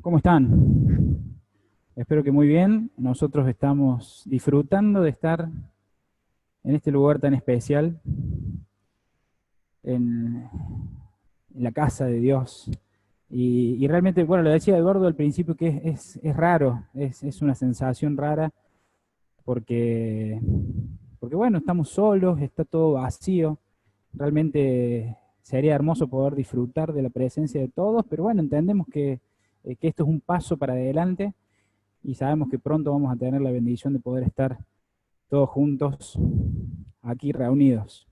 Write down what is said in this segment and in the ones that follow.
¿Cómo están? Espero que muy bien. Nosotros estamos disfrutando de estar en este lugar tan especial, en, en la casa de Dios. Y realmente, bueno, lo decía Eduardo al principio que es raro, es una sensación rara, porque, porque bueno, estamos solos, está todo vacío. Realmente sería hermoso poder disfrutar de la presencia de todos, pero bueno, entendemos que esto es un paso para adelante y sabemos que pronto vamos a tener la bendición de poder estar todos juntos aquí reunidos.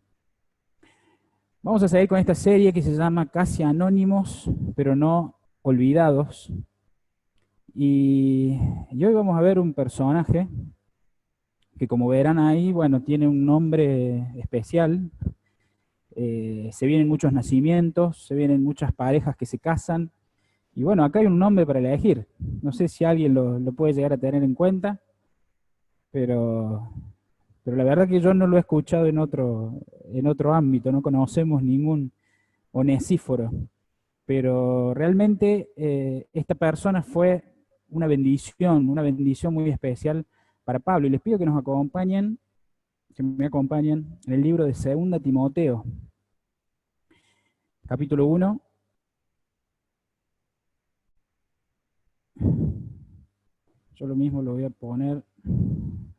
Vamos a seguir con esta serie que se llama Casi Anónimos, pero no olvidados. Y hoy vamos a ver un personaje que, como verán ahí, bueno, tiene un nombre especial. Se vienen muchos nacimientos, se vienen muchas parejas que se casan. Y bueno, acá hay un nombre para elegir. No sé si alguien lo puede llegar a tener en cuenta, pero la verdad que yo no lo he escuchado en otro ámbito, no conocemos ningún onesíforo, pero realmente esta persona fue una bendición muy especial para Pablo, y les pido que nos acompañen, que me acompañen en el libro de 2 Timoteo, capítulo 1. Yo lo mismo lo voy a poner,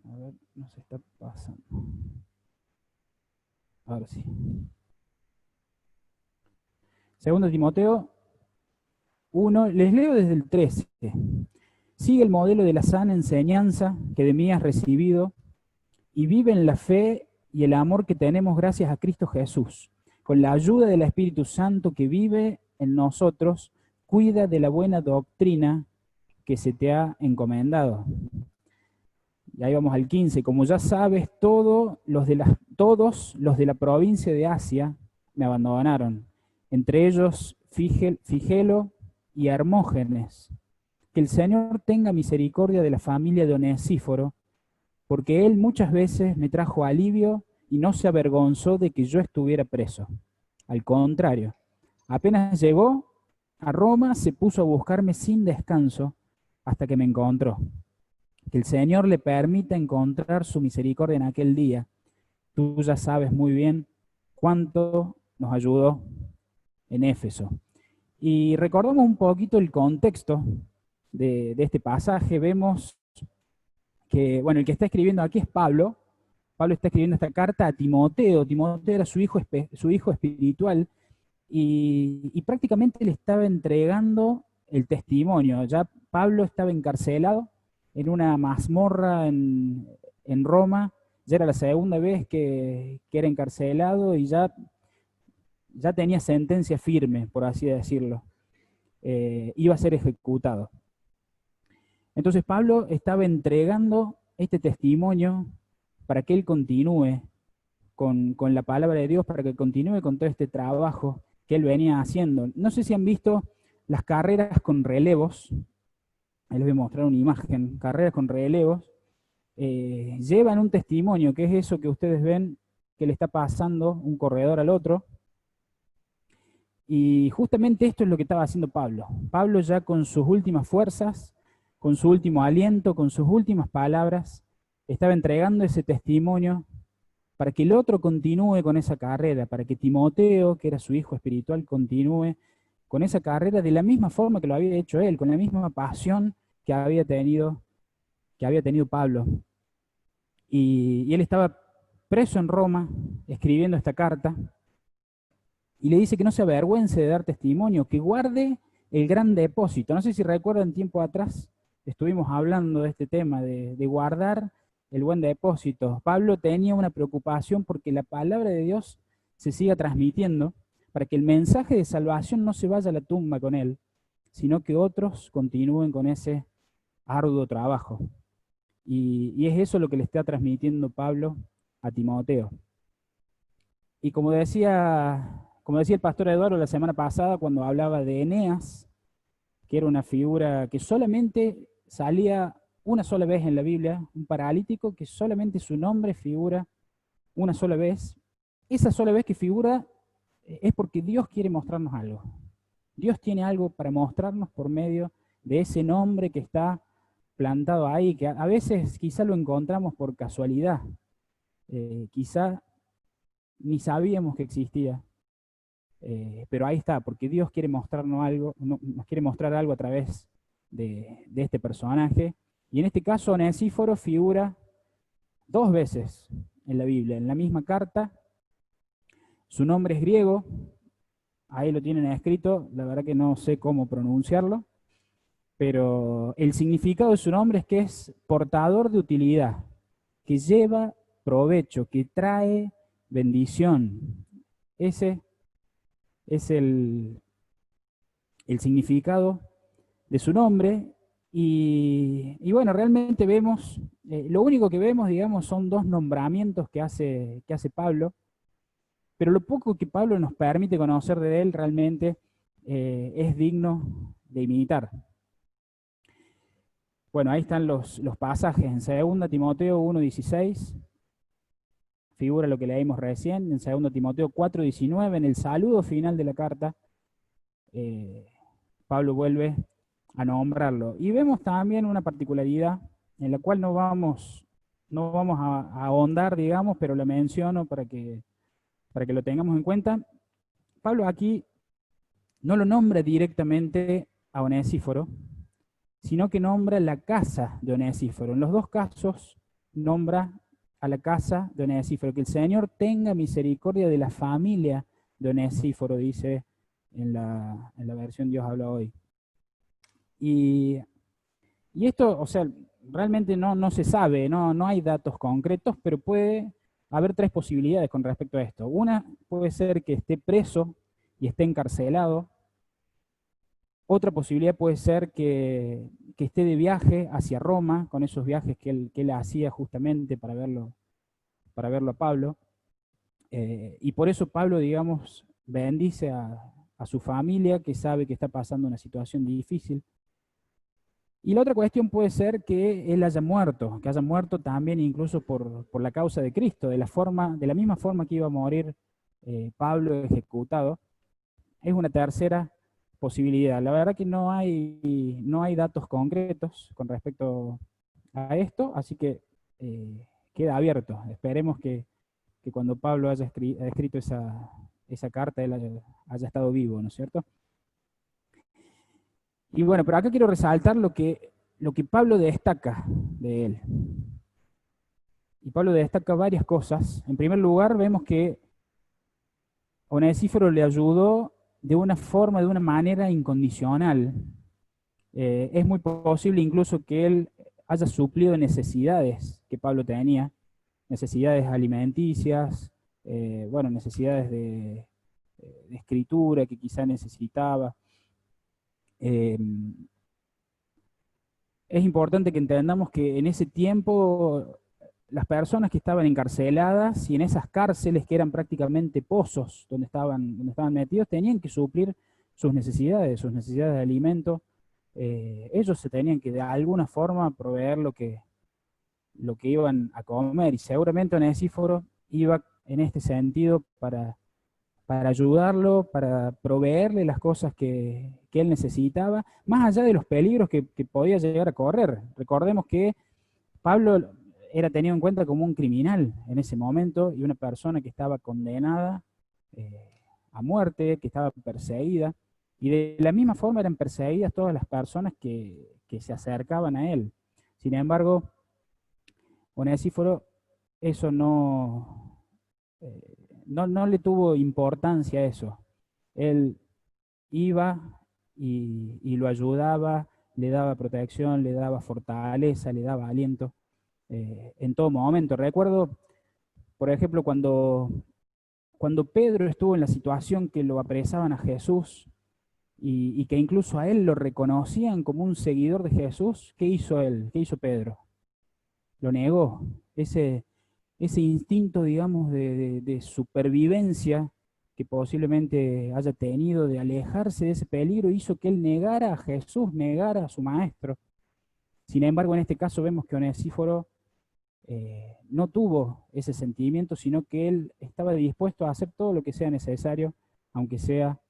a ver, no se está pasando, ahora sí. 2 Timoteo 1, les leo desde el 13. Sigue el modelo de la sana enseñanza que de mí has recibido y vive en la fe y el amor que tenemos gracias a Cristo Jesús. Con la ayuda del Espíritu Santo que vive en nosotros, cuida de la buena doctrina que se te ha encomendado. Y ahí vamos al 15. Como ya sabes, todos los de la provincia de Asia me abandonaron, entre ellos Figelo y Hermógenes. Que el Señor tenga misericordia de la familia de Onesíforo, porque él muchas veces me trajo alivio y no se avergonzó de que yo estuviera preso. Al contrario, apenas llegó a Roma, se puso a buscarme sin descanso hasta que me encontró. Que el Señor le permita encontrar su misericordia en aquel día. Tú ya sabes muy bien cuánto nos ayudó en Éfeso. Y recordamos un poquito el contexto de este pasaje. Vemos que, bueno, el que está escribiendo aquí es Pablo. Pablo está escribiendo esta carta a Timoteo. Timoteo era su hijo espiritual y prácticamente le estaba entregando el testimonio. Ya Pablo estaba encarcelado en una mazmorra en Roma. Ya era la segunda vez que era encarcelado y ya tenía sentencia firme, por así decirlo. Iba a ser ejecutado. Entonces Pablo estaba entregando este testimonio para que él continúe con la palabra de Dios, para que continúe con todo este trabajo que él venía haciendo. No sé si han visto las carreras con relevos. Ahí les voy a mostrar una imagen. Carreras con relevos. Llevan un testimonio, que es eso que ustedes ven que le está pasando un corredor al otro. Y justamente esto es lo que estaba haciendo Pablo. Pablo, ya con sus últimas fuerzas, con su último aliento, con sus últimas palabras, estaba entregando ese testimonio para que el otro continúe con esa carrera, para que Timoteo, que era su hijo espiritual, continúe con esa carrera de la misma forma que lo había hecho él, con la misma pasión que había tenido Pablo. Y él estaba preso en Roma, escribiendo esta carta, y le dice que no se avergüence de dar testimonio, que guarde el gran depósito. No sé si recuerdan, tiempo atrás estuvimos hablando de este tema, de guardar el buen depósito. Pablo tenía una preocupación porque la palabra de Dios se siga transmitiendo, para que el mensaje de salvación no se vaya a la tumba con él, sino que otros continúen con ese arduo trabajo. Y es eso lo que le está transmitiendo Pablo a Timoteo. Y como decía el pastor Eduardo la semana pasada, cuando hablaba de Eneas, que era una figura que solamente salía una sola vez en la Biblia, un paralítico que solamente su nombre figura una sola vez. Esa sola vez que figura es porque Dios quiere mostrarnos algo. Dios tiene algo para mostrarnos por medio de ese nombre que está plantado ahí, que a veces quizá lo encontramos por casualidad, quizá ni sabíamos que existía, pero ahí está, porque Dios quiere mostrarnos algo, nos quiere mostrar algo a través de este personaje, y en este caso Onesíforo figura dos veces en la Biblia, en la misma carta. Su nombre es griego, ahí lo tienen escrito, la verdad que no sé cómo pronunciarlo, pero el significado de su nombre es que es portador de utilidad, que lleva provecho, que trae bendición. Ese es el significado de su nombre. Y bueno, realmente vemos, lo único que vemos, digamos, son dos nombramientos que hace Pablo, pero lo poco que Pablo nos permite conocer de él realmente es digno de imitar. Bueno, ahí están los pasajes en 2 Timoteo 1:16, figura lo que leímos recién, en 2 Timoteo 4:19, en el saludo final de la carta, Pablo vuelve a nombrarlo. Y vemos también una particularidad en la cual no vamos a ahondar, digamos, pero la menciono para que lo tengamos en cuenta. Pablo aquí no lo nombra directamente a Onesíforo, sino que nombra la casa de Onesíforo. En los dos casos nombra a la casa de Onesíforo, que el Señor tenga misericordia de la familia de Onesíforo, dice en la versión Dios habla hoy. Y esto, o sea, realmente no se sabe, no hay datos concretos, pero puede haber tres posibilidades con respecto a esto. Una puede ser que esté preso y esté encarcelado. Otra posibilidad puede ser que esté de viaje hacia Roma, con esos viajes que él hacía justamente para verlo a Pablo. Y por eso Pablo, digamos, bendice a su familia, que sabe que está pasando una situación difícil. Y la otra cuestión puede ser que él haya muerto, que haya muerto también incluso por la causa de Cristo, de la misma forma que iba a morir Pablo ejecutado. Es una tercera posibilidad. La verdad que no hay datos concretos con respecto a esto, así que queda abierto. Esperemos que cuando Pablo haya escrito esa carta, él haya estado vivo, ¿no es cierto? Y bueno, pero acá quiero resaltar lo que Pablo destaca de él. Y Pablo destaca varias cosas. En primer lugar, vemos que Onesíforo le ayudó de una forma, de una manera incondicional. Es muy posible incluso que él haya suplido necesidades que Pablo tenía, necesidades alimenticias, bueno, necesidades de escritura que quizá necesitaba. Es importante que entendamos que en ese tiempo las personas que estaban encarceladas y en esas cárceles que eran prácticamente pozos donde estaban metidos, tenían que suplir sus necesidades de alimento. Ellos se tenían que de alguna forma proveer lo que iban a comer, y seguramente Onesíforo iba en este sentido para ayudarlo, para proveerle las cosas que él necesitaba, más allá de los peligros que podía llegar a correr. Recordemos que Pablo era tenido en cuenta como un criminal en ese momento y una persona que estaba condenada a muerte, que estaba perseguida, y de la misma forma eran perseguidas todas las personas que se acercaban a él. Sin embargo, Onesíforo eso no le tuvo importancia a eso. Él iba y lo ayudaba, le daba protección, le daba fortaleza, le daba aliento en todo momento. Recuerdo, por ejemplo, cuando Pedro estuvo en la situación que lo apresaban a Jesús y que incluso a él lo reconocían como un seguidor de Jesús, ¿qué hizo él? ¿Qué hizo Pedro? Lo negó. Ese instinto, digamos, de supervivencia que posiblemente haya tenido de alejarse de ese peligro, hizo que él negara a Jesús, negara a su maestro. Sin embargo, en este caso vemos que Onesíforo no tuvo ese sentimiento, sino que él estaba dispuesto a hacer todo lo que sea necesario, aunque sea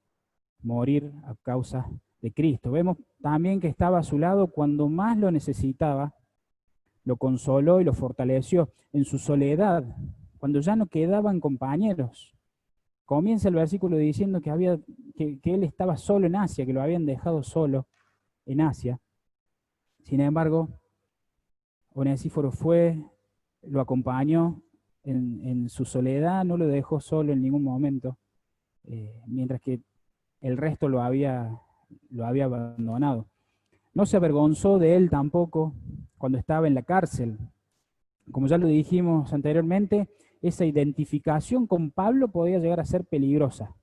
morir a causa de Cristo. Vemos también que estaba a su lado cuando más lo necesitaba, lo consoló y lo fortaleció en su soledad, cuando ya no quedaban compañeros. Comienza el versículo diciendo que él estaba solo en Asia, que lo habían dejado solo en Asia. Sin embargo, Onesíforo fue, lo acompañó en su soledad, no lo dejó solo en ningún momento, mientras que el resto lo había abandonado. No se avergonzó de él tampoco cuando estaba en la cárcel. Como ya lo dijimos anteriormente, esa identificación con Pablo podía llegar a ser peligrosa.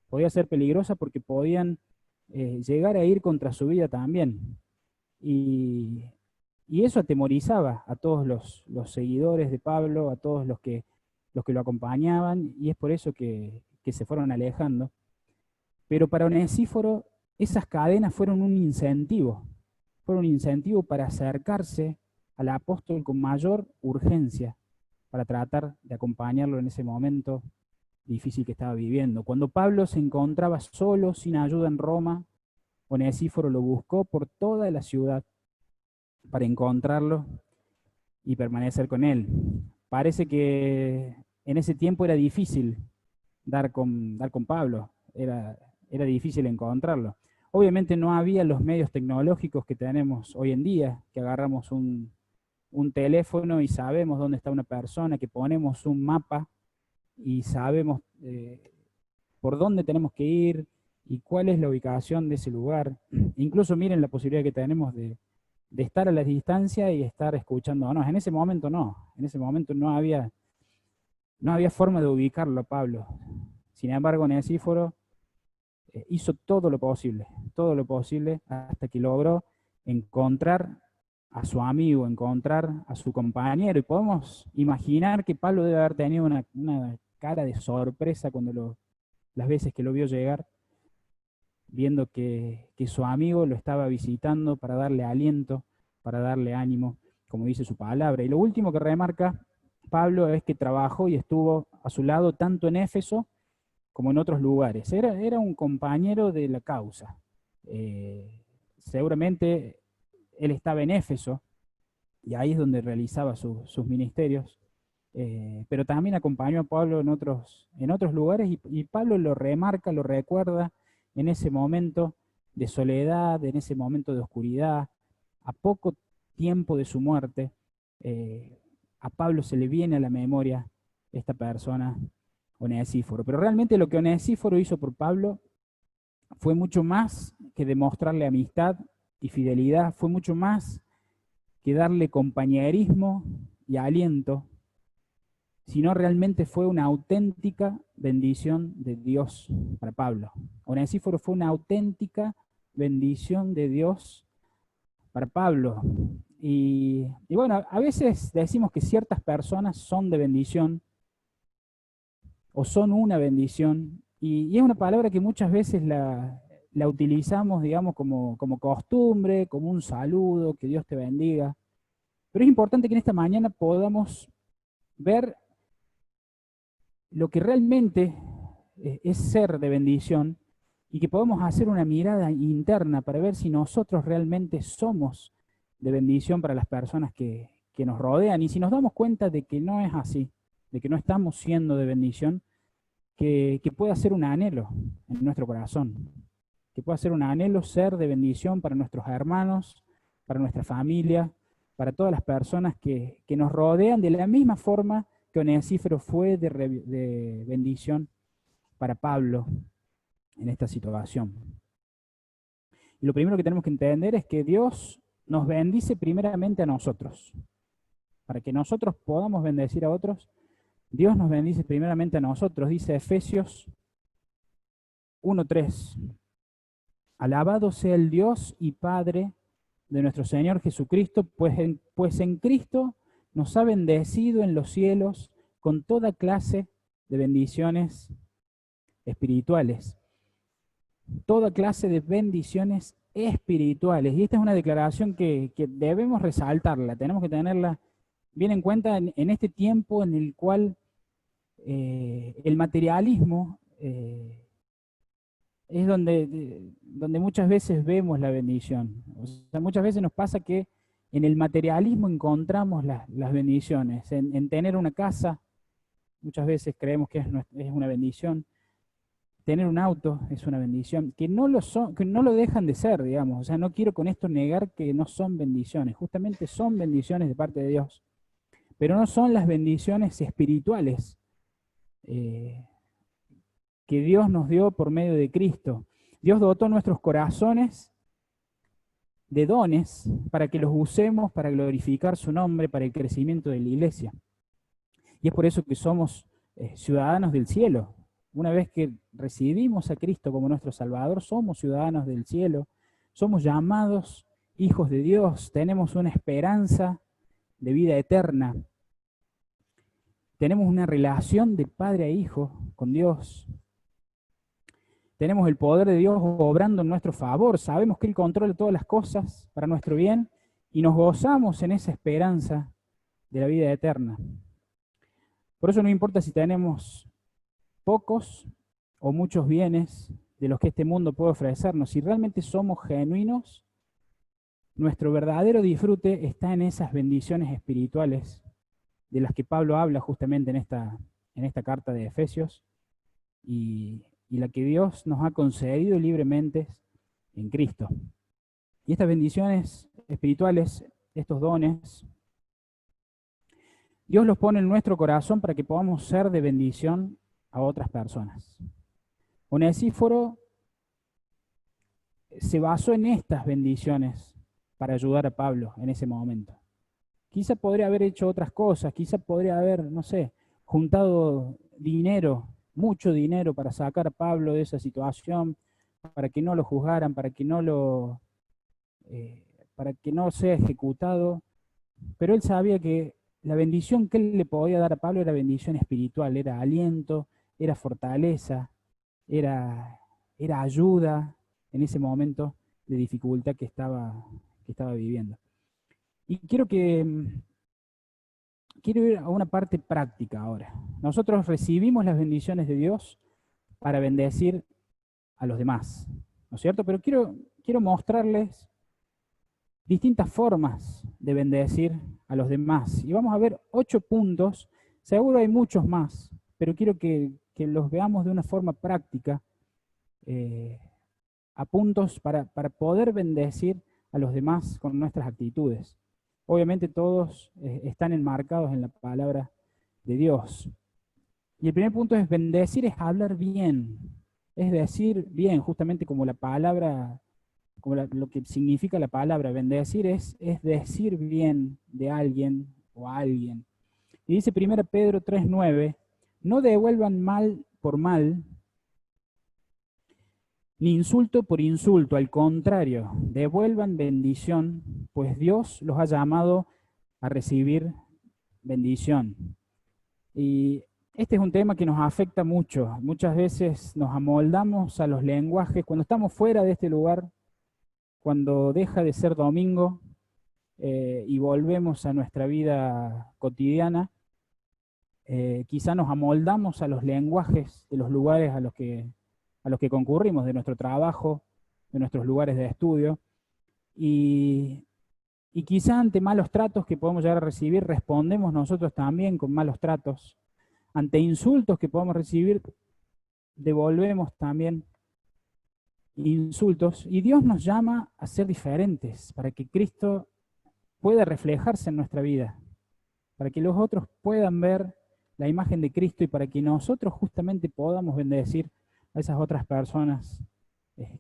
Podía ser peligrosa porque podían llegar a ir contra su vida también. Y, y eso atemorizaba a todos los seguidores de Pablo, a todos los que lo acompañaban, y es por eso que se fueron alejando. Pero para Onesíforo, esas cadenas fueron un incentivo para acercarse al apóstol con mayor urgencia, para tratar de acompañarlo en ese momento difícil que estaba viviendo. Cuando Pablo se encontraba solo, sin ayuda en Roma, Onesíforo lo buscó por toda la ciudad para encontrarlo y permanecer con él. Parece que en ese tiempo era difícil dar con Pablo, era difícil encontrarlo. Obviamente no había los medios tecnológicos que tenemos hoy en día, que agarramos un teléfono y sabemos dónde está una persona, que ponemos un mapa y sabemos por dónde tenemos que ir y cuál es la ubicación de ese lugar. Incluso miren la posibilidad que tenemos de estar a la distancia y estar escuchándonos. En ese momento no había forma de ubicarlo a Pablo. Sin embargo, Onesíforo hizo todo lo posible hasta que logró encontrar a su amigo, encontrar a su compañero. Y podemos imaginar que Pablo debe haber tenido una cara de sorpresa cuando las veces que lo vio llegar, viendo que su amigo lo estaba visitando para darle aliento, para darle ánimo, como dice su palabra. Y lo último que remarca Pablo es que trabajó y estuvo a su lado tanto en Éfeso como en otros lugares. Era un compañero de la causa. Seguramente él estaba en Éfeso, y ahí es donde realizaba sus ministerios, pero también acompañó a Pablo en otros lugares, y Pablo lo remarca, lo recuerda en ese momento de soledad, en ese momento de oscuridad, a poco tiempo de su muerte. A Pablo se le viene a la memoria esta persona, Onesíforo. Pero realmente lo que Onesíforo hizo por Pablo fue mucho más que demostrarle amistad y fidelidad, fue mucho más que darle compañerismo y aliento, sino realmente fue una auténtica bendición de Dios para Pablo. Onesíforo fue una auténtica bendición de Dios para Pablo. Y bueno, a veces decimos que ciertas personas son de bendición o son una bendición, y es una palabra que muchas veces la utilizamos, digamos, como costumbre, como un saludo, que Dios te bendiga. Pero es importante que en esta mañana podamos ver lo que realmente es ser de bendición, y que podamos hacer una mirada interna para ver si nosotros realmente somos de bendición para las personas que nos rodean. Y si nos damos cuenta de que no es así, de que no estamos siendo de bendición, que pueda ser un anhelo en nuestro corazón, que pueda ser un anhelo ser de bendición para nuestros hermanos, para nuestra familia, para todas las personas que nos rodean, de la misma forma que Onesíforo fue de bendición para Pablo en esta situación. Y lo primero que tenemos que entender es que Dios nos bendice primeramente a nosotros. Para que nosotros podamos bendecir a otros, Dios nos bendice primeramente a nosotros. Dice Efesios 1:3. Alabado sea el Dios y Padre de nuestro Señor Jesucristo, pues en Cristo nos ha bendecido en los cielos con toda clase de bendiciones espirituales. Toda clase de bendiciones espirituales. Y esta es una declaración que debemos resaltarla, tenemos que tenerla bien en cuenta en este tiempo en el cual el materialismo es donde muchas veces vemos la bendición. O sea, muchas veces nos pasa que en el materialismo encontramos las bendiciones. En tener una casa, muchas veces creemos que es una bendición. Tener un auto es una bendición, que no lo son, que no lo dejan de ser, digamos. O sea, no quiero con esto negar que no son bendiciones. Justamente son bendiciones de parte de Dios. Pero no son las bendiciones espirituales que Dios nos dio por medio de Cristo. Dios dotó nuestros corazones de dones para que los usemos para glorificar su nombre, para el crecimiento de la iglesia. Y es por eso que somos ciudadanos del cielo. Una vez que recibimos a Cristo como nuestro Salvador, somos ciudadanos del cielo, somos llamados hijos de Dios, tenemos una esperanza de vida eterna, tenemos una relación de padre a hijo con Dios, tenemos el poder de Dios obrando en nuestro favor, sabemos que Él controla todas las cosas para nuestro bien y nos gozamos en esa esperanza de la vida eterna. Por eso no importa si tenemos pocos o muchos bienes de los que este mundo puede ofrecernos, si realmente somos genuinos, nuestro verdadero disfrute está en esas bendiciones espirituales de las que Pablo habla justamente en esta carta de Efesios, y la que Dios nos ha concedido libremente en Cristo. Y estas bendiciones espirituales, estos dones, Dios los pone en nuestro corazón para que podamos ser de bendición a otras personas. Onesíforo se basó en estas bendiciones para ayudar a Pablo en ese momento. Quizá podría haber hecho otras cosas, quizá podría haber, no sé, juntado dinero, mucho dinero para sacar a Pablo de esa situación, para que no lo juzgaran, para que no sea ejecutado. Pero él sabía que la bendición que él le podía dar a Pablo era bendición espiritual, era aliento, era fortaleza, era ayuda en ese momento de dificultad que estaba viviendo. Y quiero ir a una parte práctica ahora. Nosotros recibimos las bendiciones de Dios para bendecir a los demás, ¿no es cierto? Pero quiero mostrarles distintas formas de bendecir a los demás. Y vamos a ver 8 puntos, seguro hay muchos más, pero quiero que los veamos de una forma práctica, a puntos para poder bendecir a los demás con nuestras actitudes. Obviamente todos están enmarcados en la palabra de Dios. Y el primer punto es bendecir, es hablar bien, es decir bien, justamente como la palabra, como lo que significa la palabra, bendecir es decir bien de alguien o a alguien. Y dice 1 Pedro 3:9, no devuelvan mal por mal, ni insulto por insulto, al contrario, devuelvan bendición, pues Dios los ha llamado a recibir bendición. Y este es un tema que nos afecta mucho. Muchas veces nos amoldamos a los lenguajes. Cuando estamos fuera de este lugar, cuando deja de ser domingo y volvemos a nuestra vida cotidiana, quizá nos amoldamos a los lenguajes de los lugares a los que concurrimos, de nuestro trabajo, de nuestros lugares de estudio, y quizá ante malos tratos que podemos llegar a recibir, respondemos nosotros también con malos tratos. Ante insultos que podemos recibir, devolvemos también insultos, y Dios nos llama a ser diferentes, para que Cristo pueda reflejarse en nuestra vida, para que los otros puedan ver la imagen de Cristo, y para que nosotros justamente podamos bendecir a esas otras personas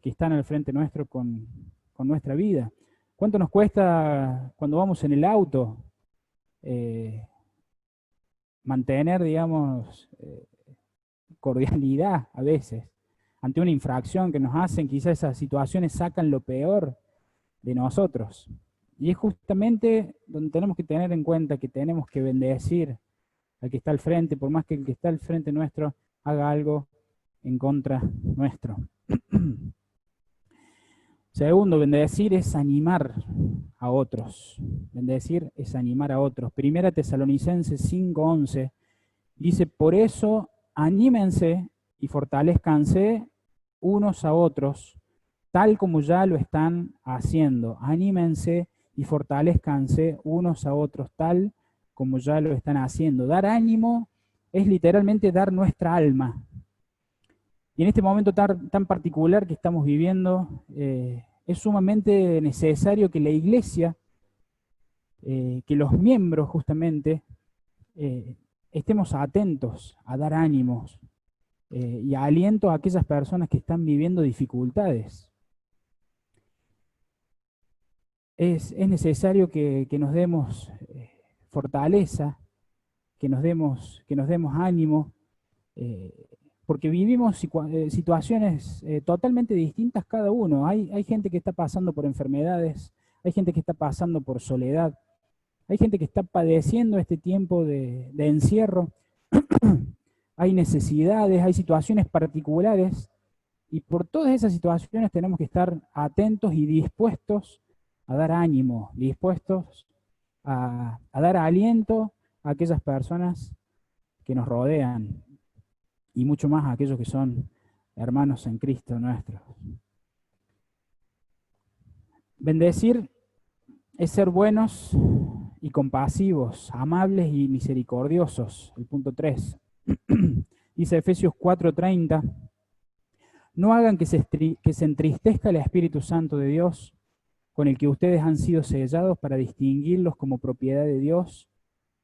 que están al frente nuestro con nuestra vida. ¿Cuánto nos cuesta cuando vamos en el auto mantener, digamos, cordialidad a veces ante una infracción que nos hacen? Quizás esas situaciones sacan lo peor de nosotros. Y es justamente donde tenemos que tener en cuenta que tenemos que bendecir al que está al frente, por más que el que está al frente nuestro haga algo en contra nuestro. Segundo, bendecir es animar a otros. Bendecir es animar a otros. 1 Tesalonicenses 5:11 dice, por eso anímense y fortalezcanse unos a otros, tal como ya lo están haciendo. Anímense y fortalezcanse unos a otros, tal como ya lo están haciendo. Dar ánimo es literalmente dar nuestra alma. Y en este momento tan particular que estamos viviendo, es sumamente necesario que la iglesia, que los miembros justamente, eh, estemos atentos a dar ánimos y aliento a aquellas personas que están viviendo dificultades. Es necesario que nos demos fortaleza, que nos demos ánimo, eh, porque vivimos situaciones totalmente distintas cada uno. Hay gente que está pasando por enfermedades, hay gente que está pasando por soledad, hay gente que está padeciendo este tiempo de encierro, hay necesidades, hay situaciones particulares, y por todas esas situaciones tenemos que estar atentos y dispuestos a dar ánimo, dispuestos a dar aliento a aquellas personas que nos rodean, y mucho más a aquellos que son hermanos en Cristo nuestros. Bendecir es ser buenos y compasivos, amables y misericordiosos. El punto 3. Dice Efesios 4:30, no hagan que se entristezca el Espíritu Santo de Dios, con el que ustedes han sido sellados para distinguirlos como propiedad de Dios,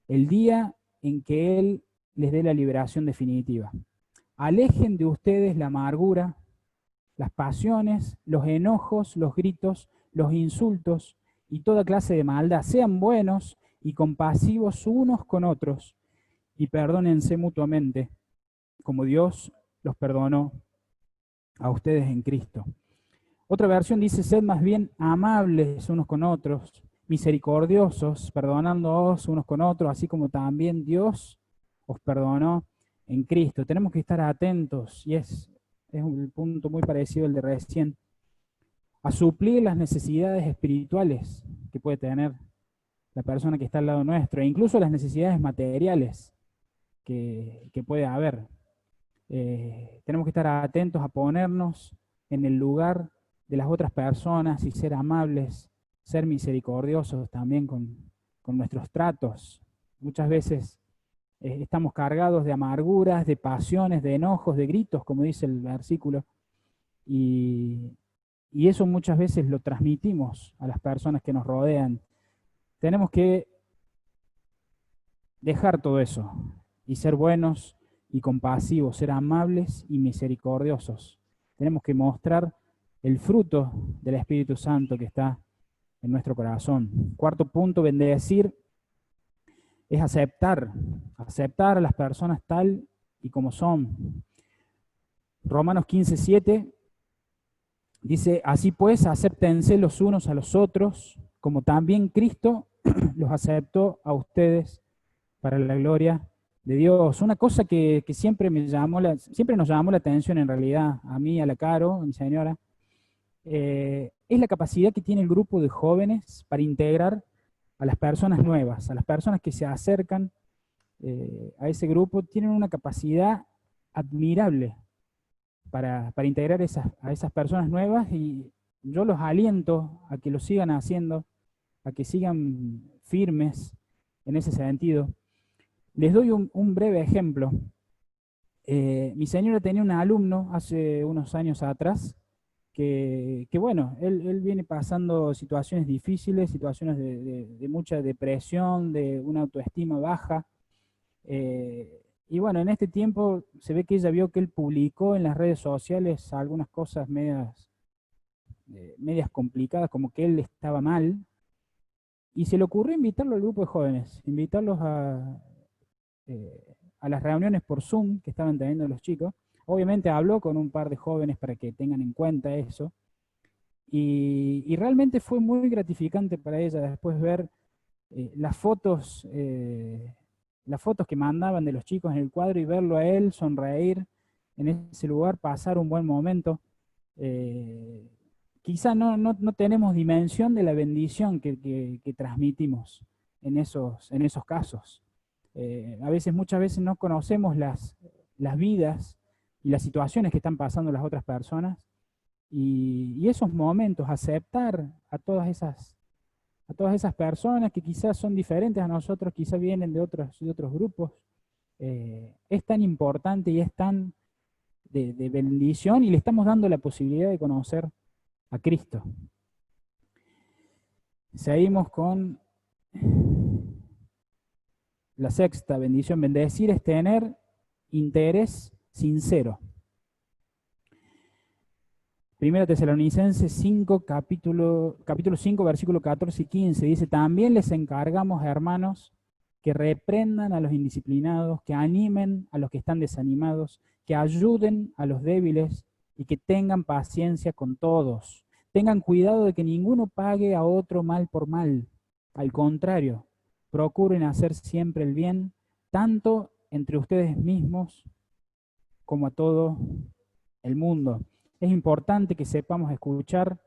el día en que Él les dé la liberación definitiva. Alejen de ustedes la amargura, las pasiones, los enojos, los gritos, los insultos y toda clase de maldad. Sean buenos y compasivos unos con otros y perdónense mutuamente, como Dios los perdonó a ustedes en Cristo. Otra versión dice, sed más bien amables unos con otros, misericordiosos, perdonándoos unos con otros, así como también Dios os perdonó en Cristo. Tenemos que estar atentos, y es un punto muy parecido al de recién, a suplir las necesidades espirituales que puede tener la persona que está al lado nuestro, e incluso las necesidades materiales que puede haber. Tenemos que estar atentos a ponernos en el lugar de las otras personas y ser amables, ser misericordiosos también con nuestros tratos. Muchas veces estamos cargados de amarguras, de pasiones, de enojos, de gritos, como dice el versículo, y eso muchas veces lo transmitimos a las personas que nos rodean. Tenemos que dejar todo eso y ser buenos y compasivos, ser amables y misericordiosos. Tenemos que mostrar el fruto del Espíritu Santo que está en nuestro corazón. Cuarto punto, bendecir es aceptar a las personas tal y como son. Romanos 15:7 dice, así pues, acéptense los unos a los otros, como también Cristo los aceptó a ustedes para la gloria de Dios. Una cosa que siempre siempre nos llamó la atención en realidad, a mí, a la Caro, a mi señora, es la capacidad que tiene el grupo de jóvenes para integrar a las personas nuevas, a las personas que se acercan a ese grupo, tienen una capacidad admirable para integrar a esas personas nuevas, y yo los aliento a que lo sigan haciendo, a que sigan firmes en ese sentido. Les doy un breve ejemplo. Mi señora tenía un alumno hace unos años atrás que bueno, él viene pasando situaciones difíciles, situaciones de mucha depresión, de una autoestima baja. Y bueno, en este tiempo se ve que ella vio que él publicó en las redes sociales algunas cosas medias complicadas, como que él estaba mal, y se le ocurrió invitarlo al grupo de jóvenes, invitarlos a las reuniones por Zoom que estaban teniendo los chicos. Obviamente habló con un par de jóvenes para que tengan en cuenta eso, y realmente fue muy gratificante para ella después ver las fotos que mandaban de los chicos en el cuadro, y verlo a él sonreír en ese lugar, pasar un buen momento. Quizá no tenemos dimensión de la bendición que transmitimos en esos casos. Muchas veces no conocemos las vidas y las situaciones que están pasando las otras personas, y esos momentos, aceptar a todas esas personas que quizás son diferentes a nosotros, quizás vienen de otros grupos, es tan importante y es tan de bendición, y le estamos dando la posibilidad de conocer a Cristo. Seguimos con la sexta bendición. Bendecir es tener interés sincero. Primera Tesalonicenses 5, capítulo 5, versículo 14 y 15, dice: también les encargamos, hermanos, que reprendan a los indisciplinados, que animen a los que están desanimados, que ayuden a los débiles y que tengan paciencia con todos. Tengan cuidado de que ninguno pague a otro mal por mal. Al contrario, procuren hacer siempre el bien, tanto entre ustedes mismos como a todo el mundo. Es importante que sepamos escuchar,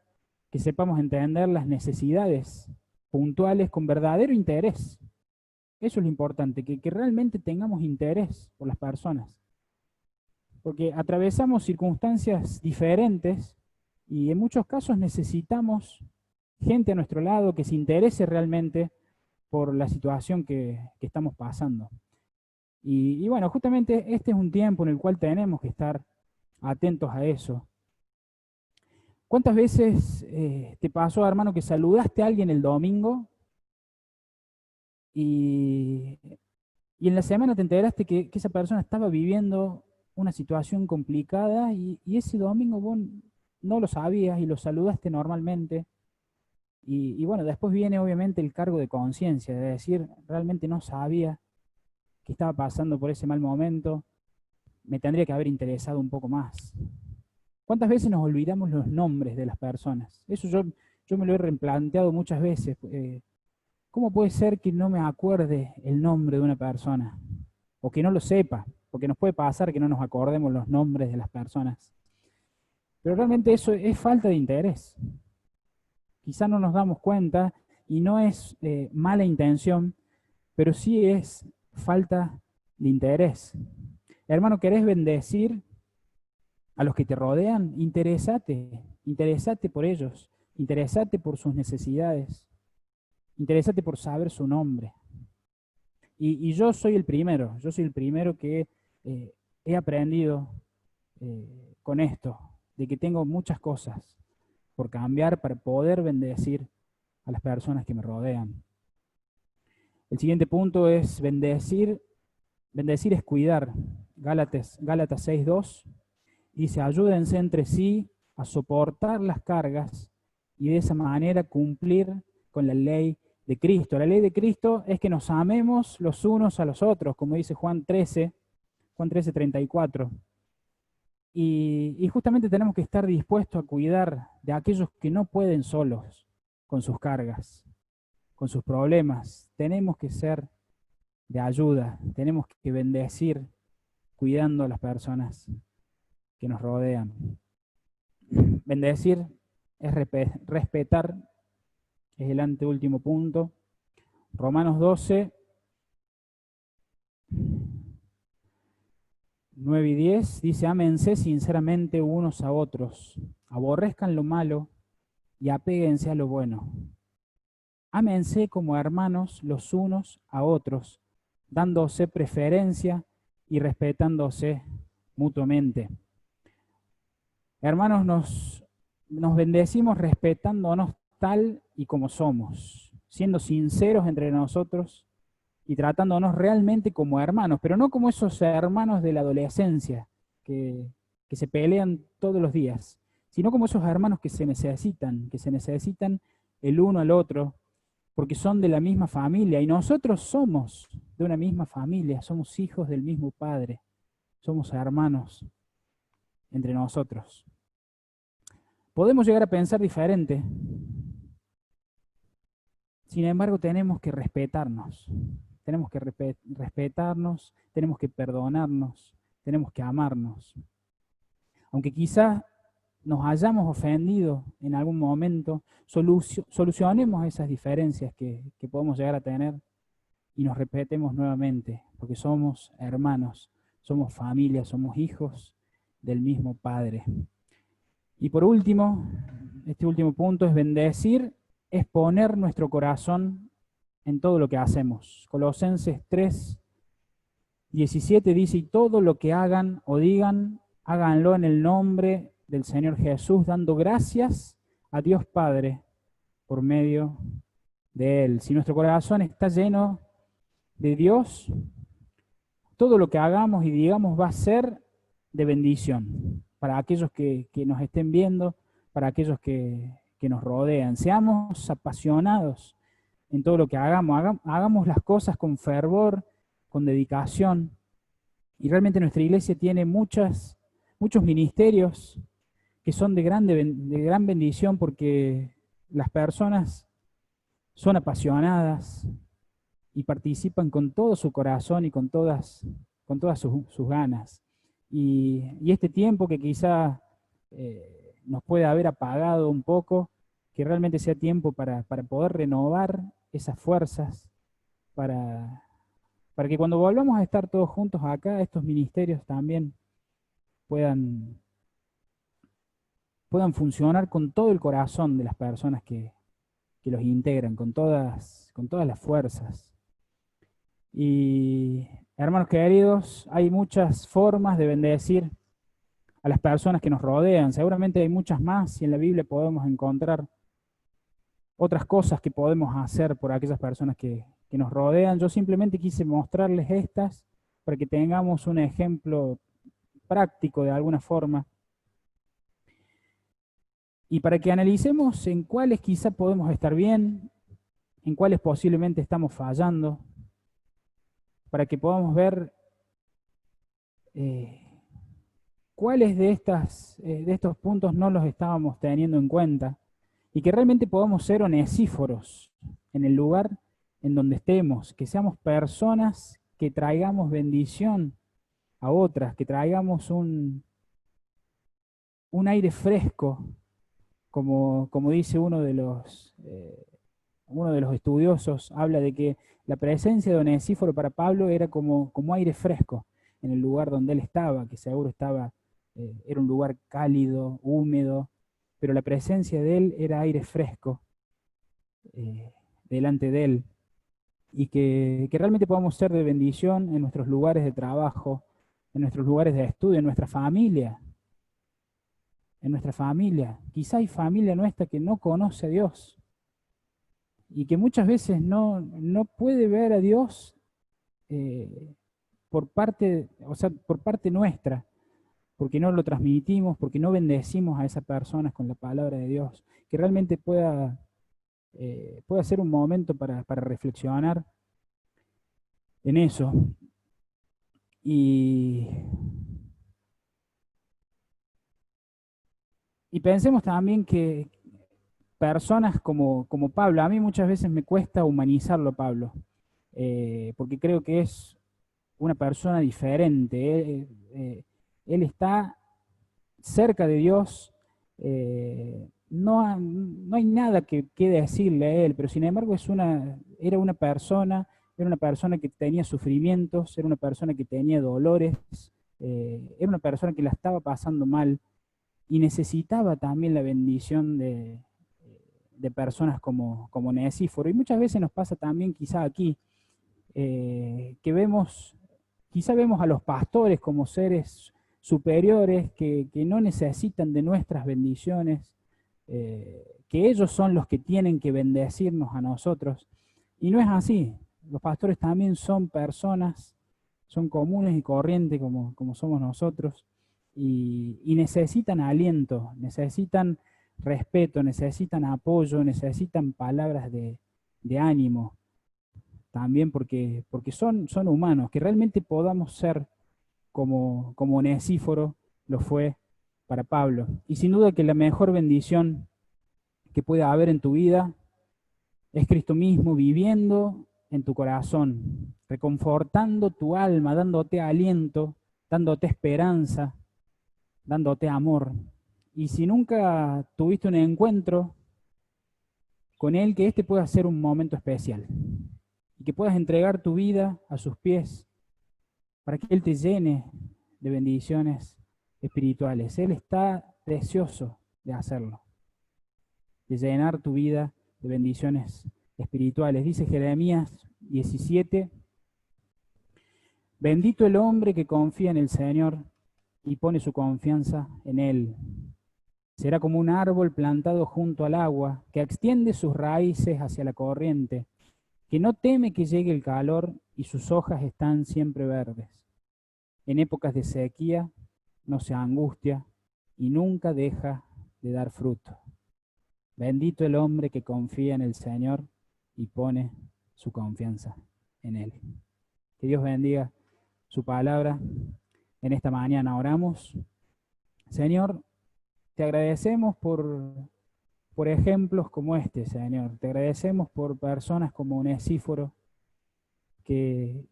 que sepamos entender las necesidades puntuales con verdadero interés. Eso es lo importante, que realmente tengamos interés por las personas. Porque atravesamos circunstancias diferentes y en muchos casos necesitamos gente a nuestro lado que se interese realmente por la situación que estamos pasando. Y bueno, justamente este es un tiempo en el cual tenemos que estar atentos a eso. ¿Cuántas veces te pasó, hermano, que saludaste a alguien el domingo y en la semana te enteraste que esa persona estaba viviendo una situación complicada y ese domingo vos no lo sabías y lo saludaste normalmente? Y bueno, después viene obviamente el cargo de conciencia, de decir, realmente no sabía que estaba pasando por ese mal momento, me tendría que haber interesado un poco más. ¿Cuántas veces nos olvidamos los nombres de las personas? Eso yo me lo he replanteado muchas veces. ¿Cómo puede ser que no me acuerde el nombre de una persona? O que no lo sepa, porque nos puede pasar que no nos acordemos los nombres de las personas. Pero realmente eso es falta de interés. Quizá no nos damos cuenta y no es mala intención, pero sí es falta de interés. Hermano, ¿querés bendecir a los que te rodean? Interesate por ellos, interesate por sus necesidades, interesate por saber su nombre. Y yo soy el primero que he aprendido con esto, de que tengo muchas cosas por cambiar para poder bendecir a las personas que me rodean. El siguiente punto es bendecir. Bendecir es cuidar. Gálatas 6:2 dice: ayúdense entre sí a soportar las cargas y de esa manera cumplir con la ley de Cristo. La ley de Cristo es que nos amemos los unos a los otros, como dice Juan 13:34. Y justamente tenemos que estar dispuestos a cuidar de aquellos que no pueden solos con sus cargas, con sus problemas. Tenemos que ser de ayuda, tenemos que bendecir cuidando a las personas que nos rodean. Bendecir es respetar, es el anteúltimo punto. Romanos 12, 9 y 10 dice: ámense sinceramente unos a otros, aborrezcan lo malo y apéguense a lo bueno. Ámense como hermanos los unos a otros, dándose preferencia y respetándose mutuamente. Hermanos, nos bendecimos respetándonos tal y como somos, siendo sinceros entre nosotros y tratándonos realmente como hermanos, pero no como esos hermanos de la adolescencia que se pelean todos los días, sino como esos hermanos que se necesitan el uno al otro, porque son de la misma familia, y nosotros somos de una misma familia, somos hijos del mismo Padre, somos hermanos entre nosotros. Podemos llegar a pensar diferente, sin embargo tenemos que respetarnos, tenemos que respetarnos, tenemos que perdonarnos, tenemos que amarnos. Aunque quizá nos hayamos ofendido en algún momento, solucionemos esas diferencias que podemos llegar a tener y nos respetemos nuevamente, porque somos hermanos, somos familia, somos hijos del mismo Padre. Y por último, este último punto es bendecir, es poner nuestro corazón en todo lo que hacemos. Colosenses 3:17 dice, y todo lo que hagan o digan, háganlo en el nombre del Señor Jesús, dando gracias a Dios Padre por medio de Él. Si nuestro corazón está lleno de Dios, todo lo que hagamos y digamos va a ser de bendición para aquellos que nos estén viendo, para aquellos que nos rodean. Seamos apasionados en todo lo que hagamos, hagamos las cosas con fervor, con dedicación. Y realmente nuestra iglesia tiene muchos ministerios que son de gran bendición porque las personas son apasionadas y participan con todo su corazón y con todas sus ganas. Y este tiempo que quizá nos puede haber apagado un poco, que realmente sea tiempo para poder renovar esas fuerzas, para que cuando volvamos a estar todos juntos acá, estos ministerios también puedan funcionar con todo el corazón de las personas que los integran, con todas las fuerzas. Y hermanos queridos, hay muchas formas de bendecir a las personas que nos rodean. Seguramente hay muchas más y en la Biblia podemos encontrar otras cosas que podemos hacer por aquellas personas que nos rodean. Yo simplemente quise mostrarles estas para que tengamos un ejemplo práctico de alguna forma y para que analicemos en cuáles quizá podemos estar bien, en cuáles posiblemente estamos fallando, para que podamos ver cuáles de estos puntos no los estábamos teniendo en cuenta y que realmente podamos ser onesíforos en el lugar en donde estemos, que seamos personas que traigamos bendición a otras, que traigamos un aire fresco, como dice uno de los estudiosos, habla de que la presencia de Onesíforo para Pablo era como aire fresco en el lugar donde él estaba, que seguro era un lugar cálido, húmedo, pero la presencia de él era aire fresco delante de él, y que realmente podamos ser de bendición en nuestros lugares de trabajo, en nuestros lugares de estudio, en nuestra familia. En nuestra familia. Quizá hay familia nuestra que no conoce a Dios y que muchas veces no puede ver a Dios por parte nuestra, porque no lo transmitimos, porque no bendecimos a esas personas con la palabra de Dios, que realmente pueda ser un momento para reflexionar en eso. Y pensemos también que personas como Pablo, a mí muchas veces me cuesta humanizarlo Pablo, porque creo que es una persona diferente. Él está cerca de Dios, no hay nada que decirle a él, pero sin embargo era una persona que tenía sufrimientos, era una persona que tenía dolores, era una persona que la estaba pasando mal y necesitaba también la bendición de personas como Onesíforo. Y muchas veces nos pasa también quizá aquí, que quizá vemos a los pastores como seres superiores que no necesitan de nuestras bendiciones, que ellos son los que tienen que bendecirnos a nosotros. Y no es así. Los pastores también son personas, son comunes y corrientes como somos nosotros, y necesitan aliento, necesitan respeto, necesitan apoyo, necesitan palabras de ánimo, también porque son humanos, que realmente podamos ser como Onesíforo lo fue para Pablo. Y sin duda que la mejor bendición que pueda haber en tu vida es Cristo mismo viviendo en tu corazón, reconfortando tu alma, dándote aliento, dándote esperanza, dándote amor. Y si nunca tuviste un encuentro con Él, que este pueda ser un momento especial y que puedas entregar tu vida a sus pies para que Él te llene de bendiciones espirituales. Él está deseoso de hacerlo, de llenar tu vida de bendiciones espirituales. Dice Jeremías 17, bendito el hombre que confía en el Señor y pone su confianza en Él. Será como un árbol plantado junto al agua, que extiende sus raíces hacia la corriente, que no teme que llegue el calor y sus hojas están siempre verdes. En épocas de sequía no se angustia y nunca deja de dar fruto. Bendito el hombre que confía en el Señor y pone su confianza en Él. Que Dios bendiga su palabra en esta mañana. Oramos. Señor, te agradecemos por ejemplos como este, Señor. Te agradecemos por personas como Onesíforo, que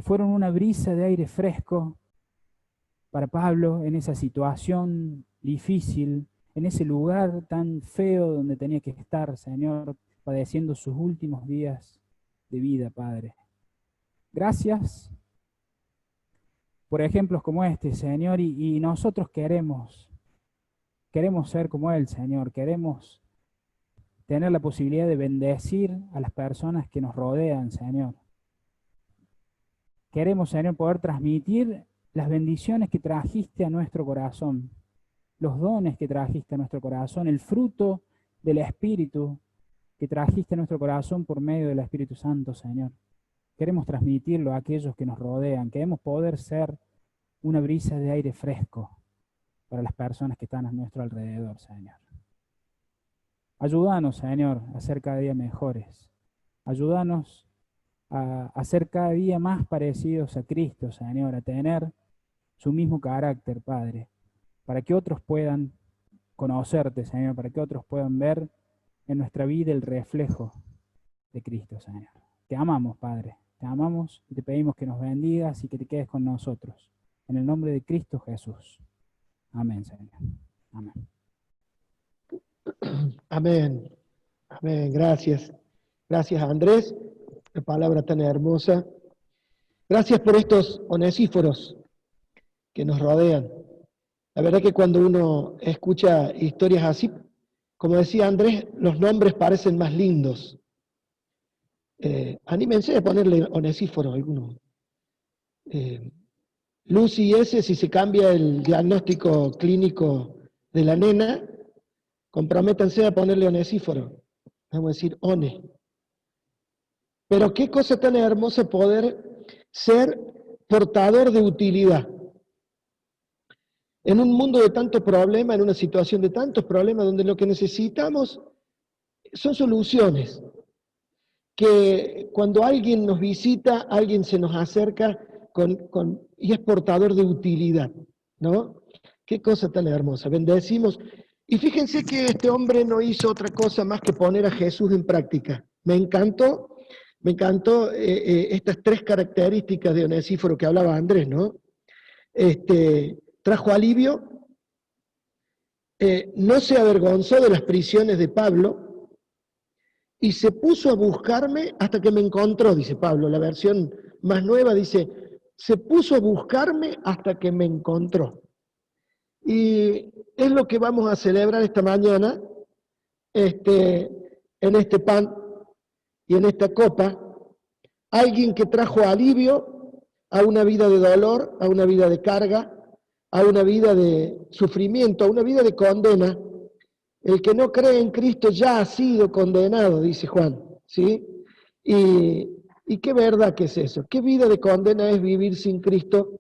fueron una brisa de aire fresco para Pablo en esa situación difícil, en ese lugar tan feo donde tenía que estar, Señor, padeciendo sus últimos días de vida, Padre. Gracias por ejemplos como este, Señor, y nosotros queremos ser como Él, Señor, queremos tener la posibilidad de bendecir a las personas que nos rodean, Señor. Queremos, Señor, poder transmitir las bendiciones que trajiste a nuestro corazón, los dones que trajiste a nuestro corazón, el fruto del Espíritu que trajiste a nuestro corazón por medio del Espíritu Santo, Señor. Queremos transmitirlo a aquellos que nos rodean, queremos poder ser una brisa de aire fresco para las personas que están a nuestro alrededor, Señor. Ayúdanos, Señor, a ser cada día mejores. Ayúdanos a ser cada día más parecidos a Cristo, Señor, a tener su mismo carácter, Padre, para que otros puedan conocerte, Señor, para que otros puedan ver en nuestra vida el reflejo de Cristo, Señor. Te amamos, Padre, te amamos y te pedimos que nos bendigas y que te quedes con nosotros. En el nombre de Cristo Jesús. Amén, Señor. Amén. Amén. Amén. Gracias. Gracias, Andrés. Qué palabra tan hermosa. Gracias por estos onesíforos que nos rodean. La verdad que cuando uno escucha historias así, como decía Andrés, los nombres parecen más lindos. Anímense a ponerle Onesíforo a alguno. Lucy S, si se cambia el diagnóstico clínico de la nena, comprométanse a ponerle Onesíforo. Vamos a decir One. Pero qué cosa tan hermosa poder ser portador de utilidad. En un mundo de tantos problemas, en una situación de tantos problemas, donde lo que necesitamos son soluciones. Que cuando alguien nos visita, alguien se nos acerca y es portador de utilidad, ¿no? Qué cosa tan hermosa. Bendecimos. Y fíjense que este hombre no hizo otra cosa más que poner a Jesús en práctica. Me encantó estas tres características de Onesíforo que hablaba Andrés, ¿no? Trajo alivio, no se avergonzó de las prisiones de Pablo y se puso a buscarme hasta que me encontró, dice Pablo. La versión más nueva dice, se puso a buscarme hasta que me encontró. Y es lo que vamos a celebrar esta mañana, en este pan y en esta copa. Alguien que trajo alivio a una vida de dolor, a una vida de carga, a una vida de sufrimiento, a una vida de condena. El que no cree en Cristo ya ha sido condenado, dice Juan, ¿sí? Y qué verdad que es eso. ¿Qué vida de condena es vivir sin Cristo,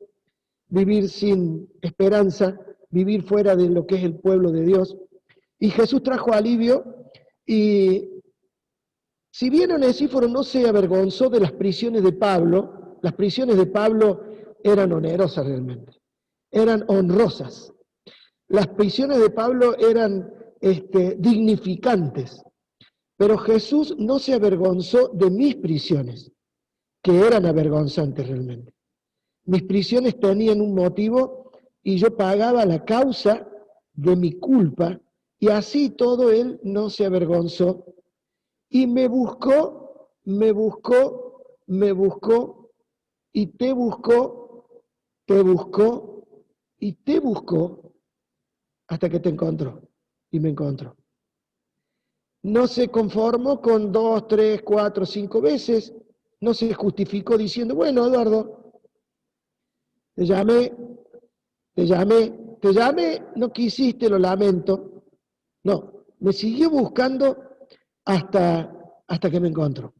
vivir sin esperanza, vivir fuera de lo que es el pueblo de Dios? Y Jesús trajo alivio, y si bien Onesíforo no se avergonzó de las prisiones de Pablo, las prisiones de Pablo eran onerosas realmente, eran honrosas. Las prisiones de Pablo eran dignificantes, pero Jesús no se avergonzó de mis prisiones, que eran avergonzantes realmente. Mis prisiones tenían un motivo y yo pagaba la causa de mi culpa, y así todo Él no se avergonzó. Y me buscó, y te buscó y te buscó hasta que te encontró y me encontró. No se conformó con 2, 3, 4, 5 veces, no se justificó diciendo, bueno, Eduardo, te llamé, no quisiste, lo lamento. No, me siguió buscando hasta que me encontró.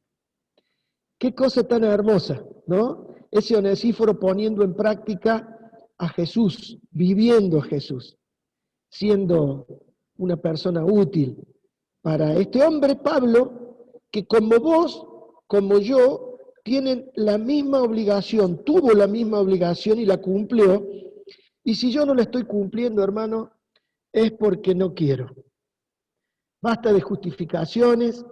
Qué cosa tan hermosa, ¿no? Ese Onesíforo poniendo en práctica a Jesús, viviendo a Jesús, siendo una persona útil para este hombre, Pablo, que como vos, como yo, tienen la misma obligación, tuvo la misma obligación y la cumplió. Y si yo no la estoy cumpliendo, hermano, es porque no quiero. Basta de justificaciones,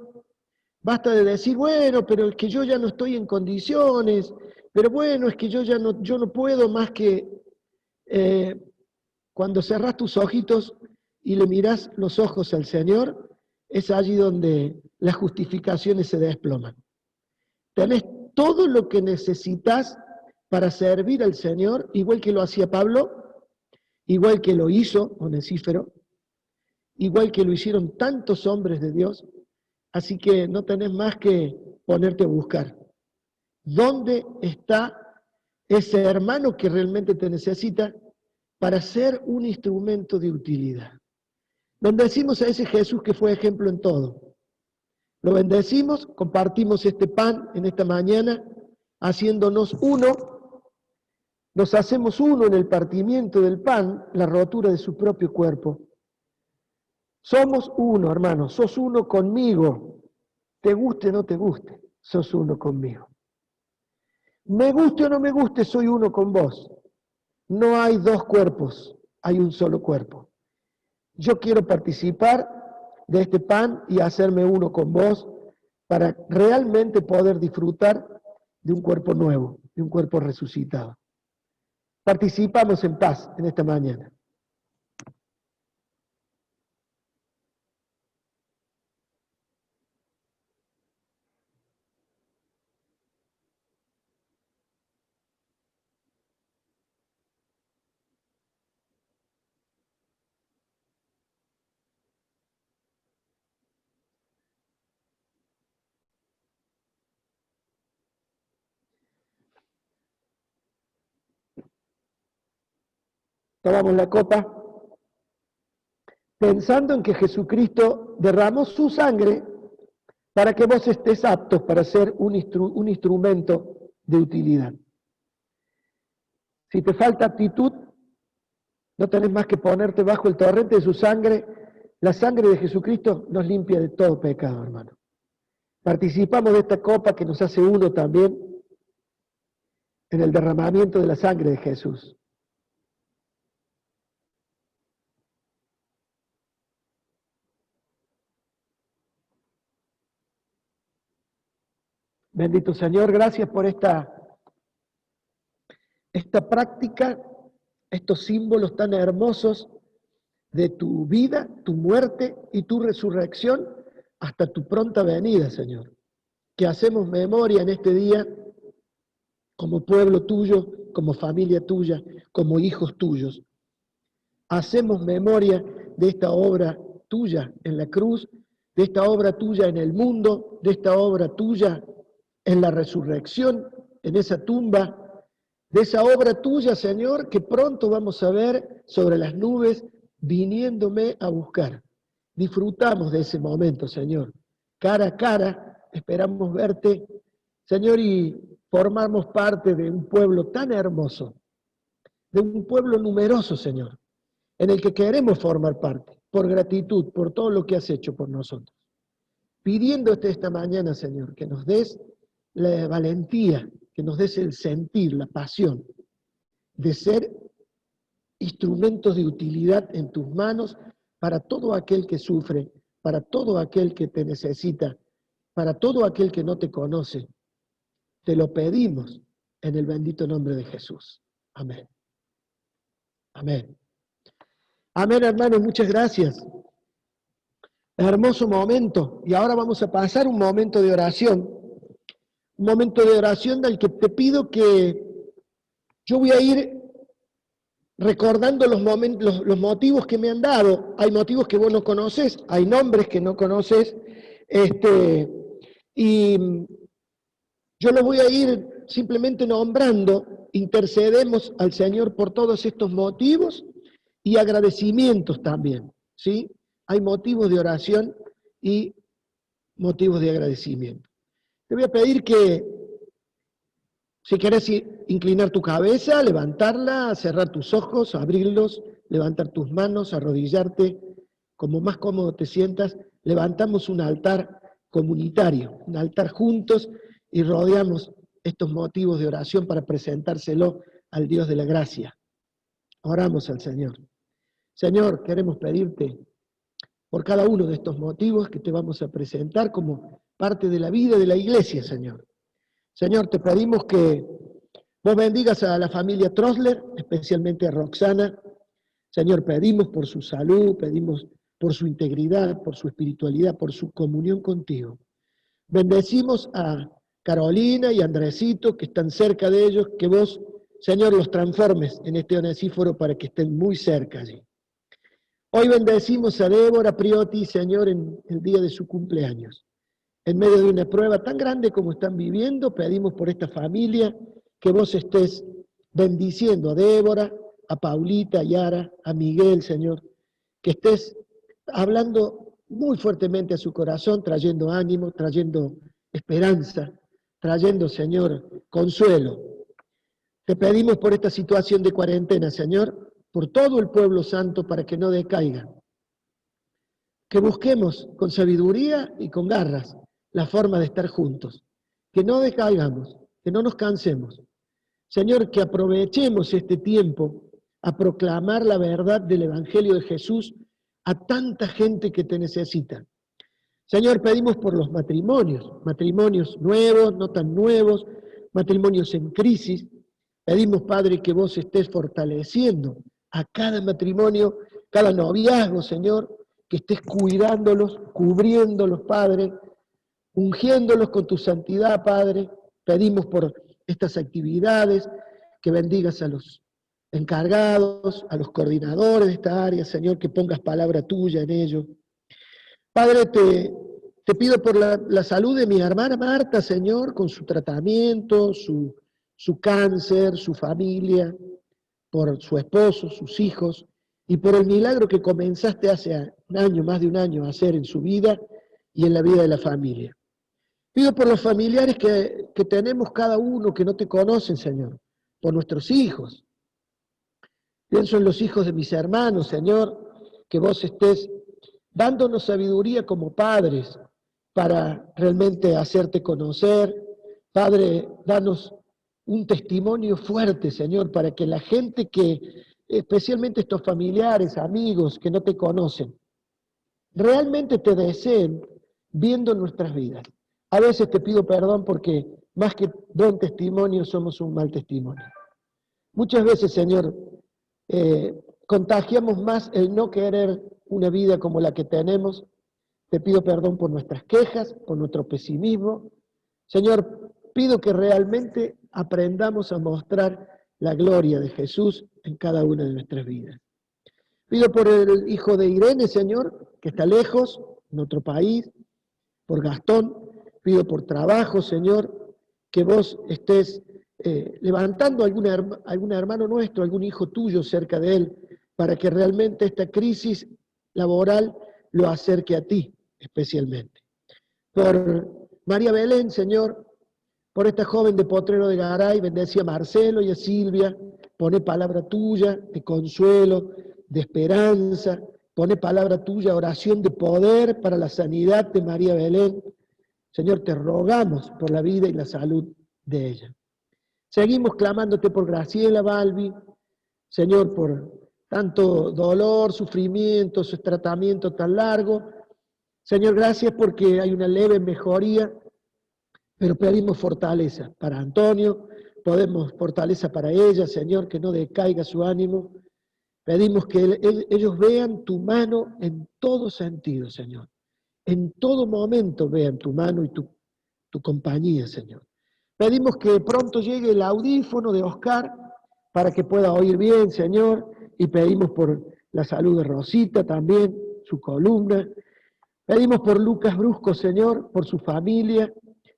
basta de decir, bueno, pero es que yo ya no estoy en condiciones, pero bueno, es que yo no puedo más que cuando cerrás tus ojitos y le mirás los ojos al Señor, es allí donde las justificaciones se desploman. Tenés todo lo que necesitas para servir al Señor, igual que lo hacía Pablo, igual que lo hizo Onesíforo, igual que lo hicieron tantos hombres de Dios, así que no tenés más que ponerte a buscar. ¿Dónde está ese hermano que realmente te necesita para ser un instrumento de utilidad? Bendecimos a ese Jesús que fue ejemplo en todo. Lo bendecimos, compartimos este pan en esta mañana, haciéndonos uno. Nos hacemos uno en el partimiento del pan, la rotura de su propio cuerpo. Somos uno, hermano, sos uno conmigo. Te guste o no te guste, sos uno conmigo. Me guste o no me guste, soy uno con vos. No hay dos cuerpos, hay un solo cuerpo. Yo quiero participar de este pan y hacerme uno con vos para realmente poder disfrutar de un cuerpo nuevo, de un cuerpo resucitado. Participamos en paz en esta mañana. Tomamos la copa, pensando en que Jesucristo derramó su sangre para que vos estés aptos para ser un instrumento de utilidad. Si te falta actitud, no tenés más que ponerte bajo el torrente de su sangre. La sangre de Jesucristo nos limpia de todo pecado, hermano. Participamos de esta copa que nos hace uno también en el derramamiento de la sangre de Jesús. Bendito Señor, gracias por esta práctica, estos símbolos tan hermosos de tu vida, tu muerte y tu resurrección hasta tu pronta venida, Señor. Que hacemos memoria en este día como pueblo tuyo, como familia tuya, como hijos tuyos. Hacemos memoria de esta obra tuya en la cruz, de esta obra tuya en el mundo, de esta obra tuya en la resurrección, en esa tumba, de esa obra tuya, Señor, que pronto vamos a ver sobre las nubes viniéndome a buscar. Disfrutamos de ese momento, Señor. Cara a cara, esperamos verte, Señor, y formamos parte de un pueblo tan hermoso, de un pueblo numeroso, Señor, en el que queremos formar parte, por gratitud, por todo lo que has hecho por nosotros. Pidiéndote esta mañana, Señor, que nos des la valentía, que nos des el sentir, la pasión de ser instrumentos de utilidad en tus manos para todo aquel que sufre, para todo aquel que te necesita, para todo aquel que no te conoce. Te lo pedimos en el bendito nombre de Jesús. Amén. Amén. Amén, hermanos, muchas gracias. Hermoso momento. Y ahora vamos a pasar un momento de oración. Un momento de oración del que te pido que yo voy a ir recordando los momentos, los motivos que me han dado. Hay motivos que vos no conoces, hay nombres que no conoces, y yo los voy a ir simplemente nombrando. Intercedemos al Señor por todos estos motivos y agradecimientos también, ¿sí? Hay motivos de oración y motivos de agradecimiento. Te voy a pedir que, si querés inclinar tu cabeza, levantarla, cerrar tus ojos, abrirlos, levantar tus manos, arrodillarte, como más cómodo te sientas, levantamos un altar comunitario, un altar juntos y rodeamos estos motivos de oración para presentárselo al Dios de la gracia. Oramos al Señor. Señor, queremos pedirte por cada uno de estos motivos que te vamos a presentar como parte de la vida de la iglesia, Señor. Señor, te pedimos que vos bendigas a la familia Trosler, especialmente a Roxana. Señor, pedimos por su salud, pedimos por su integridad, por su espiritualidad, por su comunión contigo. Bendecimos a Carolina y a Andresito, que están cerca de ellos, que vos, Señor, los transformes en este Onesíforo para que estén muy cerca allí. Hoy bendecimos a Débora Priotti, Señor, en el día de su cumpleaños. En medio de una prueba tan grande como están viviendo, pedimos por esta familia que vos estés bendiciendo a Débora, a Paulita, a Yara, a Miguel, Señor, que estés hablando muy fuertemente a su corazón, trayendo ánimo, trayendo esperanza, trayendo, Señor, consuelo. Te pedimos por esta situación de cuarentena, Señor, por todo el pueblo santo para que no decaiga. Que busquemos con sabiduría y con garras la forma de estar juntos. Que no decaigamos, que no nos cansemos. Señor, que aprovechemos este tiempo a proclamar la verdad del Evangelio de Jesús a tanta gente que te necesita. Señor, pedimos por los matrimonios nuevos, no tan nuevos, matrimonios en crisis. Pedimos, Padre, que vos estés fortaleciendo a cada matrimonio, cada noviazgo, Señor, que estés cuidándolos, cubriéndolos, Padre, ungiéndolos con tu santidad, Padre. Pedimos por estas actividades, que bendigas a los encargados, a los coordinadores de esta área, Señor, que pongas palabra tuya en ello. Padre, te pido por la salud de mi hermana Marta, Señor, con su tratamiento, su cáncer, su familia, por su esposo, sus hijos, y por el milagro que comenzaste hace un año, más de un año, a hacer en su vida y en la vida de la familia. Pido por los familiares que tenemos cada uno que no te conocen, Señor, por nuestros hijos. Pienso en los hijos de mis hermanos, Señor, que vos estés dándonos sabiduría como padres para realmente hacerte conocer. Padre, danos un testimonio fuerte, Señor, para que la gente que, especialmente estos familiares, amigos que no te conocen, realmente te deseen viendo nuestras vidas. A veces te pido perdón porque más que buen testimonio somos un mal testimonio. Muchas veces, Señor, contagiamos más el no querer una vida como la que tenemos. Te pido perdón por nuestras quejas, por nuestro pesimismo. Señor, pido que realmente aprendamos a mostrar la gloria de Jesús en cada una de nuestras vidas. Pido por el hijo de Irene, Señor, que está lejos, en otro país, por Gastón. Pido por trabajo, Señor, que vos estés levantando algún hermano nuestro, algún hijo tuyo cerca de él, para que realmente esta crisis laboral lo acerque a ti, especialmente. Por María Belén, Señor, por esta joven de Potrero de Garay, bendecí a Marcelo y a Silvia, pone palabra tuya de consuelo, de esperanza, pone palabra tuya, oración de poder para la sanidad de María Belén. Señor, te rogamos por la vida y la salud de ella. Seguimos clamándote por Graciela Balbi, Señor, por tanto dolor, sufrimiento, su tratamiento tan largo. Señor, gracias porque hay una leve mejoría, pero pedimos fortaleza para Antonio, podemos fortaleza para ella, Señor, que no decaiga su ánimo. Pedimos que ellos vean tu mano en todo sentido, Señor. En todo momento vean tu mano y tu compañía, Señor. Pedimos que pronto llegue el audífono de Oscar para que pueda oír bien, Señor, y pedimos por la salud de Rosita también, su columna. Pedimos por Lucas Brusco, Señor, por su familia,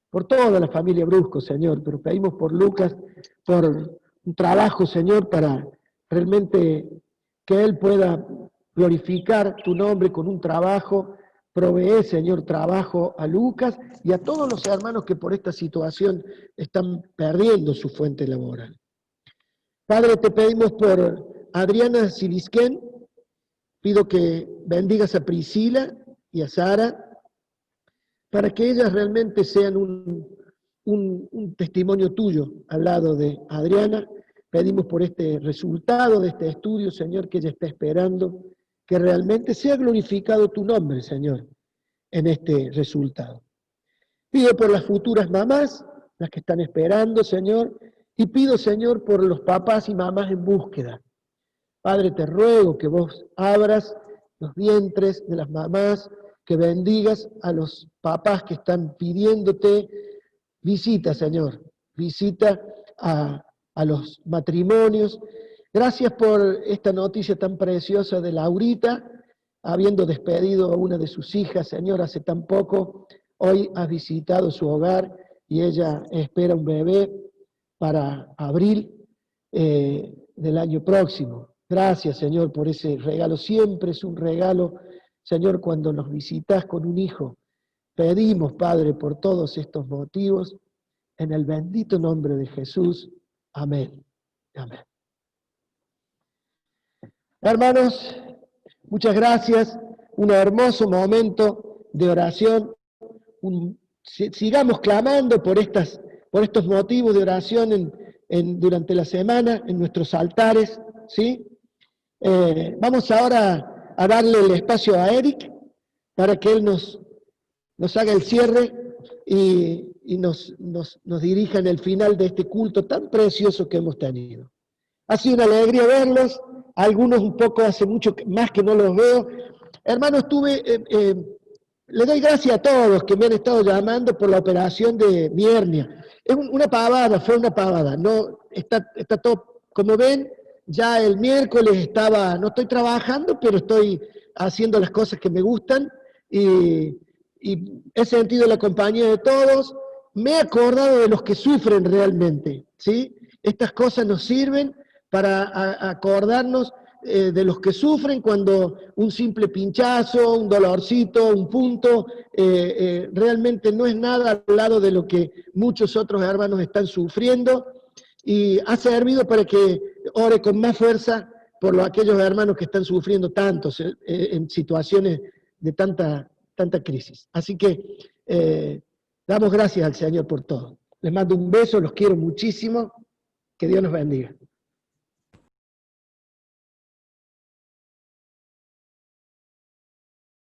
por toda la familia Brusco, Señor, pero pedimos por Lucas, por un trabajo, Señor, para realmente que él pueda glorificar tu nombre con un trabajo. Provee, Señor, trabajo a Lucas y a todos los hermanos que por esta situación están perdiendo su fuente laboral. Padre, te pedimos por Adriana Silisquén, pido que bendigas a Priscila y a Sara, para que ellas realmente sean un testimonio tuyo al lado de Adriana. Pedimos por este resultado de este estudio, Señor, que ella está esperando, que realmente sea glorificado tu nombre, Señor, en este resultado. Pido por las futuras mamás, las que están esperando, Señor, y pido, Señor, por los papás y mamás en búsqueda. Padre, te ruego que vos abras los vientres de las mamás, que bendigas a los papás que están pidiéndote visita, Señor, visita a los matrimonios. Gracias por esta noticia tan preciosa de Laurita, habiendo despedido a una de sus hijas, Señor, hace tan poco. Hoy has visitado su hogar y ella espera un bebé para abril del año próximo. Gracias, Señor, por ese regalo. Siempre es un regalo, Señor, cuando nos visitas con un hijo. Pedimos, Padre, por todos estos motivos, en el bendito nombre de Jesús. Amén. Amén. Hermanos, muchas gracias. Un hermoso momento de oración. Sigamos clamando por estos motivos de oración durante la semana en nuestros altares, ¿sí? Vamos ahora a darle el espacio a Eric para que él nos haga el cierre y nos dirija en el final de este culto tan precioso que hemos tenido. Ha sido una alegría verlos, algunos un poco hace mucho más que no los veo. Hermanos, le doy gracias a todos que me han estado llamando por la operación de mi hernia. Es una pavada, fue una pavada. No, está todo, como ven, ya el miércoles no estoy trabajando, pero estoy haciendo las cosas que me gustan y he sentido la compañía de todos. Me he acordado de los que sufren realmente, ¿sí? Estas cosas nos sirven para acordarnos de los que sufren cuando un simple pinchazo, un dolorcito, un punto, realmente no es nada al lado de lo que muchos otros hermanos están sufriendo, y ha servido para que ore con más fuerza por aquellos hermanos que están sufriendo tantos en situaciones de tanta crisis. Así que damos gracias al Señor por todo. Les mando un beso, los quiero muchísimo, que Dios nos bendiga.